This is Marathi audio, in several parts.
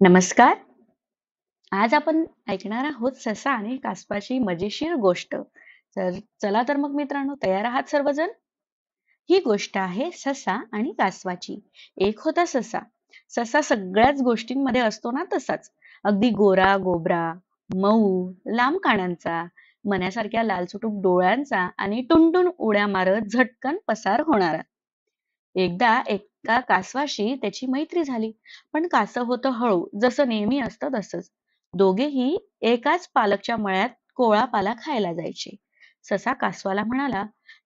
नमस्कार. आज आपण ऐकणार आहोत ससा आणि कासवाची मजेशीर गोष्ट. तर चला तर मग मित्रांनो, तयार आहात सर्वजण? ही गोष्ट आहे ससा आणि कासवाची. एक होता ससा. ससा सगळ्याच गोष्टींमध्ये असतो ना तसाच. अगदी गोरा गोबरा, मऊ, लांब कानांचा, मण्यासारख्या लालचुटूक डोळ्यांचा आणि टुनटुन उड्या मारत झटकन पसार होणारा. एकदा एका कासवाशी त्याची मैत्री झाली. पण कासव होतं हळू, जसं नेहमी असतं तसंच. दोघेही एकाच पालकच्या मळ्यात कोवळा पाला खायला जायचे. ससा कासवाला म्हणाला,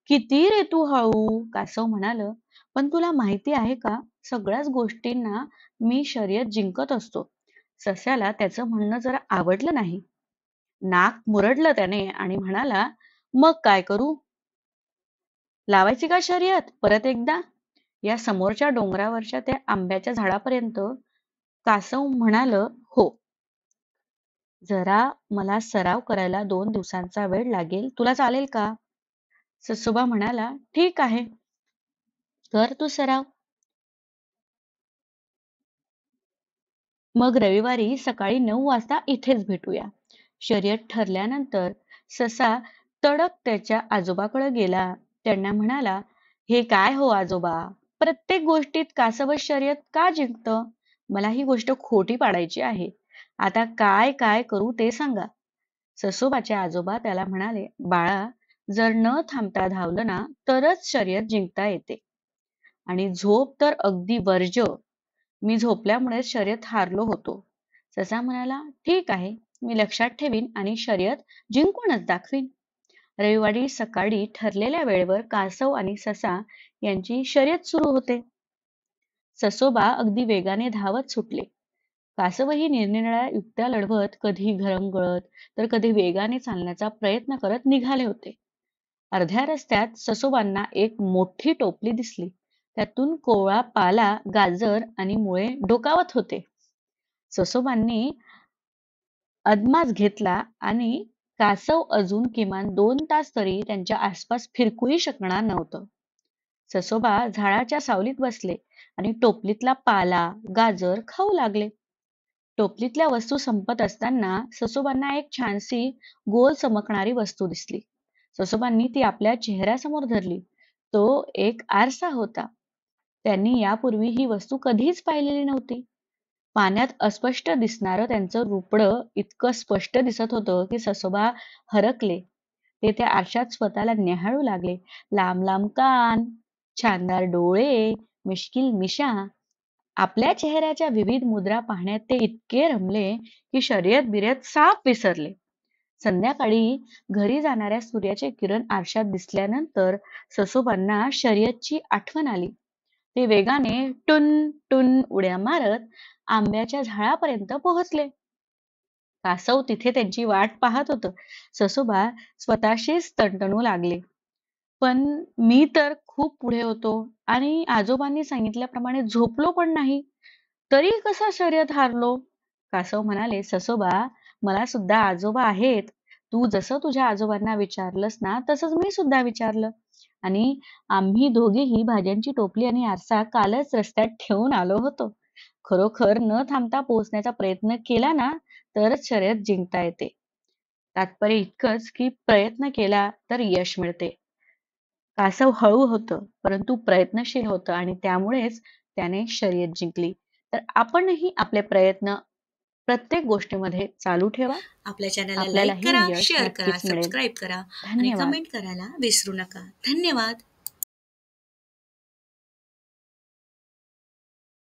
किती रे तू हळू? कासव म्हणाल, पण तुला माहिती आहे का, सगळ्याच गोष्टींना मी शर्यत जिंकत असतो. सस्याला त्याचं म्हणणं जरा आवडलं नाही. नाक मुरडलं त्याने आणि म्हणाला, मग काय करू? लावायची का शर्यत परत एकदा? या समोरच्या डोंगरावरच्या त्या आंब्याच्या झाडापर्यंत कासव म्हणाल, हो, जरा मला सराव करायला 2 दिवसांचा वेळ लागेल, तुला चालेल का? ससोबा म्हणाला, ठीक आहे, कर तू सराव. मग रविवारी सकाळी 9 वाजता इथेच भेटूया. शर्यत ठरल्यानंतर ससा तडक त्याच्या आजोबाकडे गेला. त्यांना म्हणाला, हे काय हो आजोबा, प्रत्येक गोष्टीत कासवच शर्यत का जिंकतं? मला ही गोष्ट खोटी पाडायची आहे. आता काय काय करू ते सांगा. ससोबाचे आजोबा त्याला म्हणाले, बाळा, जर न थांबता धावलं ना तरच शर्यत जिंकता येते. आणि झोप तर अगदी वर्ज्य. मी झोपल्यामुळे शर्यत हारलो होतो. ससा म्हणाला, ठीक आहे, मी लक्षात ठेवीन आणि शर्यत जिंकूनच दाखवीन. रविवारी सकाळी ठरलेल्या वेळेवर कासव आणि ससा यांची शर्यत सुरू होते. ससोबा अगदी वेगाने धावत सुटले. कासवही निरनिराळ्या युक्त्या लढवत, कधी घरंगळत तर कधी वेगाने चालण्याचा प्रयत्न करत निघाले होते. अर्ध्या रस्त्यात ससोबांना एक मोठी टोपली दिसली. त्यातून कोवळा पाला, गाजर आणि मुळे डोकावत होते. ससोबांनी अदमास घेतला आणि कासव अजून किमान 2 तास तरी त्यांच्या आसपास फिरकूही शकणार नव्हतं. ससोबा झाडाच्या सावलीत बसले आणि टोपलीतला पाला, गाजर खाऊ लागले. टोपलीतल्या वस्तू संपत असताना ससोबांना एक छानशी गोल चमकणारी वस्तू दिसली. ससोबांनी ती आपल्या चेहऱ्यासमोर धरली. तो एक आरसा होता. त्यांनी यापूर्वी ही वस्तू कधीच पाहिलेली नव्हती. पाण्यात अस्पष्ट दिसणारं त्यांचं रूपडं इतकं स्पष्ट दिसत होतं की ससोबा हरकले. ते त्या आरशात स्वतःला न्याहाळू लागले. लांब लांब कान, छानदार डोळे, मिश्किल मिशा. आपल्या चेहऱ्याच्या विविध मुद्रा पाहण्यात ते इतके रमले की शर्यत बिर्यत साफ विसरले. संध्याकाळी घरी जाणाऱ्या सूर्याचे किरण आरशात दिसल्यानंतर ससोबांना शर्यतची आठवण आली. ते वेगाने टुन टुन उड्या मारत आंब्याच्या झाडापर्यंत पोहोचले. कासव तिथे त्यांची वाट पाहत होतं. ससोबा स्वतःशीच तणतणू लागले, पण मी तर खूप पुढे होतो आणि आजोबांनी सांगितल्याप्रमाणे झोपलो पण नाही, तरी कसा शर्यत हारलो? कासव म्हणाले, ससोबा, मला सुद्धा आजोबा आहेत. तू जसं तुझ्या आजोबांना विचारलंस ना तसंच मी सुद्धा विचारलं. आणि आम्ही दोघेही भाज्यांची टोपली आणि आरसा कालच रस्त्यात ठेवून आलो होतो. खरोखर न थांबता पोहोचण्याचा प्रयत्न केला ना तरच शर्यत जिंकता येते. तात्पर्य इतकंच की प्रयत्न केला तर यश मिळते. कासव हळू होतं, परंतु प्रयत्नशील होतं आणि त्यामुळेच त्याने शर्यत जिंकली. तर आपणही आपले प्रयत्न प्रत्येक गोष्टीमध्ये चालू ठेवा. आपल्या चॅनलला लाईक आपल्यालाही करा, यश शेअर करा, नक्कीच मिळेल. सबस्क्राईब करा आणि धन्यवाद. कमेंट करायला विसरू नका. धन्यवाद.